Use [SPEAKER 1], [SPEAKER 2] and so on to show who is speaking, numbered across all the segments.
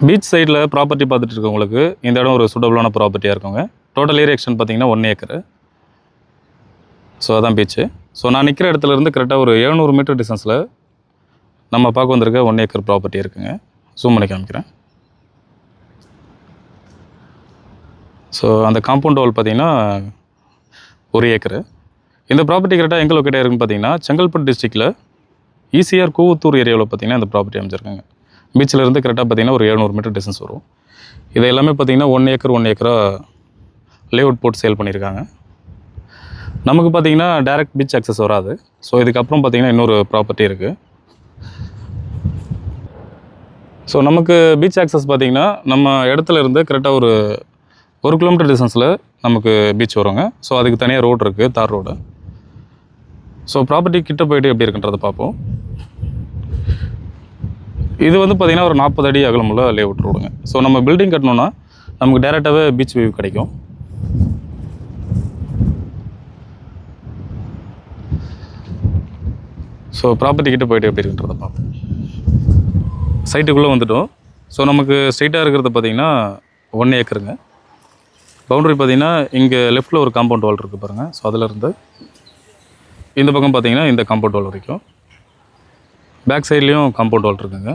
[SPEAKER 1] Beach சைடில் property பார்த்துட்டு இருக்கவங்களுக்கு இந்த இடம் ஒரு சூட்டபுளான ப்ராப்பர்ட்டியாக இருக்குங்க. டோட்டல் ஏரியா எக்ஸ்டென்ட் பார்த்தீங்கன்னா 1 ஏக்கரு. ஸோ அதான் பீச்சு. ஸோ நான் நிற்கிற இடத்துலேருந்து கரெக்டாக ஒரு 700 மீட்டர் டிஸ்டன்ஸில் நம்ம பார்க்க வந்திருக்க 1 ஏக்கர் ப்ராப்பர்ட்டி இருக்குங்க. ஜூம் பண்ணி காமிக்கிறேன். ஸோ அந்த காம்பவுண்ட் வால் பார்த்தீங்கன்னா 1 ஏக்கரு. இந்த ப்ராப்பர்ட்டி கரெக்டாக எங்கே லொக்கேட் ஆகிருக்குன்னு பார்த்தீங்கன்னா செங்கல்பட்டு டிஸ்ட்ரிக்டில் ஈசிஆர் கூவத்தூர் ஏரியாவில் பார்த்தீங்கன்னா இந்த ப்ராப்பர்ட்டி அமைச்சிருக்காங்க. பீச்சில் இருந்து கரெக்டாக பார்த்தீங்கன்னா ஒரு 700 மீட்டர் டிஸ்டன்ஸ் வரும். இது எல்லாமே பார்த்தீங்கன்னா 1 ஏக்கராக லேஅவுட் போட்டு சேல் பண்ணியிருக்காங்க. நமக்கு பார்த்தீங்கன்னா டைரக்ட் பீச் அக்சஸ் வராது. ஸோ இதுக்கப்புறம் பார்த்தீங்கன்னா இன்னொரு ப்ராப்பர்ட்டி இருக்குது. ஸோ நமக்கு பீச் ஆக்சஸ் பார்த்தீங்கன்னா நம்ம இடத்துல இருந்து கரெக்டாக ஒரு 1 கிலோமீட்டர் டிஸ்டன்ஸில் நமக்கு பீச் வருங்க. ஸோ அதுக்கு தனியாக ரோடு இருக்குது, தார் ரோடு. ஸோ ப்ராப்பர்ட்டி கிட்ட போய்ட்டு எப்படி இருக்குன்றதை பார்ப்போம். இது வந்து பார்த்திங்கன்னா ஒரு 40 அடி அகலமுள்ள லேஅவுட் ரோடுங்க. ஸோ நம்ம பில்டிங் கட்டணுன்னா நமக்கு டேரெக்டாகவே பீச் வியூ கிடைக்கும். ஸோ ப்ராப்பர்ட்டி கிட்ட போய்ட்டு எப்படி இருக்குன்றதை பார்ப்போம். சைட்டுக்குள்ளே வந்துட்டோம். ஸோ நமக்கு ஸ்ட்ரைட்டாக இருக்கிறது பார்த்திங்கன்னா 1 ஏக்கருங்க. பவுண்டரி பார்த்திங்கன்னா இங்கே லெஃப்ட்டில் ஒரு காம்பவுண்ட் வால் இருக்குது பாருங்கள். ஸோ அதிலேருந்து இந்த பக்கம் பார்த்திங்கன்னா இந்த காம்பவுண்ட் வால் வரைக்கும், பேக் சைட்லேயும் காம்பவுண்ட் வால் இருக்குங்க.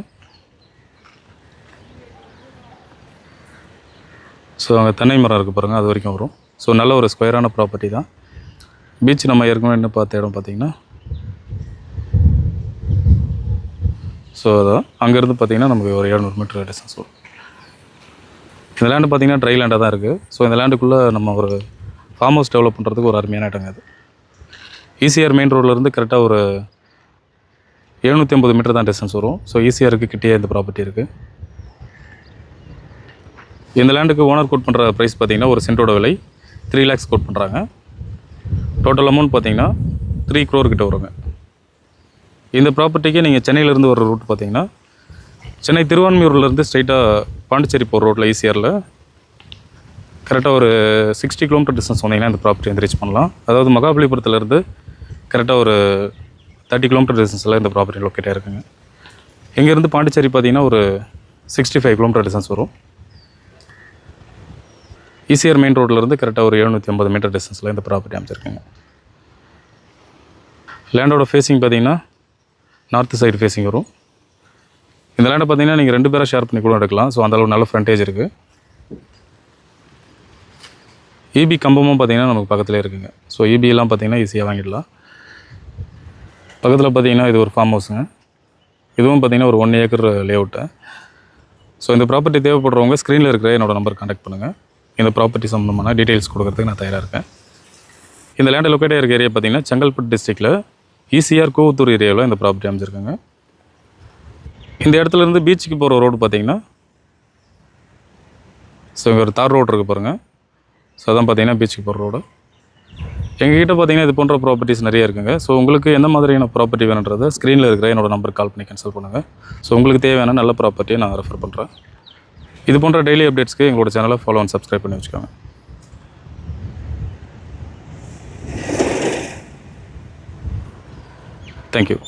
[SPEAKER 1] ஸோ அங்கே தென்னை மரம் இருக்குது பாருங்கள், அது வரைக்கும் வரும். ஸோ நல்ல ஒரு ஸ்கொயரான ப்ராப்பர்ட்டி தான். பீச் நம்ம ஏற்கனவே என்ன பார்த்த இடம் பார்த்திங்கன்னா, ஸோ அதான் அங்கேருந்து பார்த்திங்கன்னா நமக்கு ஒரு 700 மீட்டர் டிஸ்டன்ஸ் வரும். இந்த லேண்டு பார்த்திங்கன்னா ட்ரை லேண்டாக தான் இருக்குது. ஸோ இந்த லேண்டுக்குள்ளே நம்ம ஒரு ஃபார்ம் ஹவுஸ் டெவலப் பண்ணுறதுக்கு ஒரு அருமையான இடங்க அது. ஈசிஆர் மெயின் ரோட்லேருந்து கரெக்டாக ஒரு 750 மீட்டர் தான் டிஸ்டன்ஸ் வரும். ஸோ ஈசிஆருக்கு கிட்டே இந்த ப்ராப்பர்ட்டி இருக்குது. இந்த லேண்டுக்கு ஓனர் கோட் பண்ணுற ப்ரைஸ் பார்த்திங்கன்னா ஒரு சென்ட்டோட விலை 3 lakhs கோட் பண்ணுறாங்க. டோட்டல் அமௌண்ட் பார்த்திங்கன்னா 3 crore கிட்ட வருங்க. இந்த ப்ராப்பர்ட்டிக்கு நீங்கள் சென்னையிலேருந்து வர ரூட் பார்த்திங்கன்னா சென்னை திருவான்மியூர்லேருந்து ஸ்ட்ரைட்டாக பாண்டிச்சேரி போகிற ரோட்டில் ஈசிஆரில் கரெக்டாக ஒரு 60 கிலோமீட்டர் டிஸ்டன்ஸ் வந்தீங்கன்னா இந்த ப்ராப்பர்ட்டி வந்து ரீச் பண்ணலாம். அதாவது மகாபலிபுரத்துலேருந்து கரெக்டாக ஒரு 30 கிலோமீட்டர் டிஸ்டன்ஸில் இந்த ப்ராப்பர்ட்டி லொக்கேட் ஆகிருக்குங்க. இங்கேருந்து பாண்டிச்சேரி பார்த்திங்கன்னா ஒரு 65 கிலோமீட்டர் டிஸ்டன்ஸ் வரும். ஈசிஆர் மெயின் ரோட்லேருந்து கரெக்டாக ஒரு 750 மீட்டர் டிஸ்டன்ஸில் இந்த ப்ராப்பர்ட்டி அமைச்சிருக்குங்க. லேண்டோட ஃபேஸிங் பார்த்திங்கன்னா நார்த்து சைடு ஃபேஸிங் வரும். இந்த லேண்டை பார்த்திங்கன்னா நீங்கள் 2 பேராக ஷேர் பண்ணி கூட எடுக்கலாம். ஸோ அந்தளவு நல்ல ஃப்ரண்டேஜ் இருக்குது. இபி கம்பமும் பார்த்திங்கன்னா நமக்கு பக்கத்துலேயே இருக்குங்க. ஸோ இபியெல்லாம் பார்த்திங்கன்னா ஈஸியாக வாங்கிடலாம். பக்கத்தில் பார்த்திங்கன்னா இது ஒரு ஃபார்ம் ஹவுஸுங்க. இதுவும் பார்த்திங்கன்னா ஒரு 1 ஏக்கர் லேஅவுட்டு. ஸோ இந்த ப்ராப்பர்ட்டி தேவைப்படுறவங்க ஸ்க்ரீனில் இருக்கிற என்னோடய நம்பர் கான்டாக்ட் பண்ணுங்கள். இந்த ப்ராப்பர்ட்டி சம்மந்தமான டீட்டெயில்ஸ் கொடுக்குறதுக்கு நான் தயாராக இருக்கேன். இந்த லேண்டை லொக்கேட் ஆகிருக்க ஏரியா பார்த்திங்கன்னா செங்கல்பட்டு டிஸ்ட்ரிக்டில் ஈசிஆர் கூவத்தூர் ஏரியாவில் இந்த ப்ராப்பர்ட்டி அமைச்சிருக்காங்க. இந்த இடத்துலேருந்து பீச்சுக்கு போகிற ரோடு பார்த்திங்கன்னா, ஸோ இங்கே ஒரு தார் ரோடு இருக்குது பாருங்கள். ஸோ அதான் பார்த்திங்கன்னா பீச்சுக்கு போகிற ரோடு. எங்ககிட்ட பார்த்திங்கன்னா இது போன்ற ப்ராப்பர்ட்டிஸ் நிறைய இருக்குங்க. ஸோ உங்களுக்கு எந்த மாதிரியான ப்ராப்பர்ட்டி வேணுன்றதை ஸ்க்ரீனில் இருக்கிற என்னோடய நம்பருக்கு கால் பண்ணி கன்சல்ட் பண்ணுங்கள். ஸோ உங்களுக்கு தேவையான நல்ல ப்ராப்பர்ட்டியை நான் ரெஃபர் பண்ணுறேன். இது போன்ற டெய்லி அப்டேட்ஸ்க்கு எங்களோட சேனலை ஃபாலோ அண்ட் சப்ஸ்கிரைப் பண்ணி வச்சுக்கோங்க. தேங்க்யூ.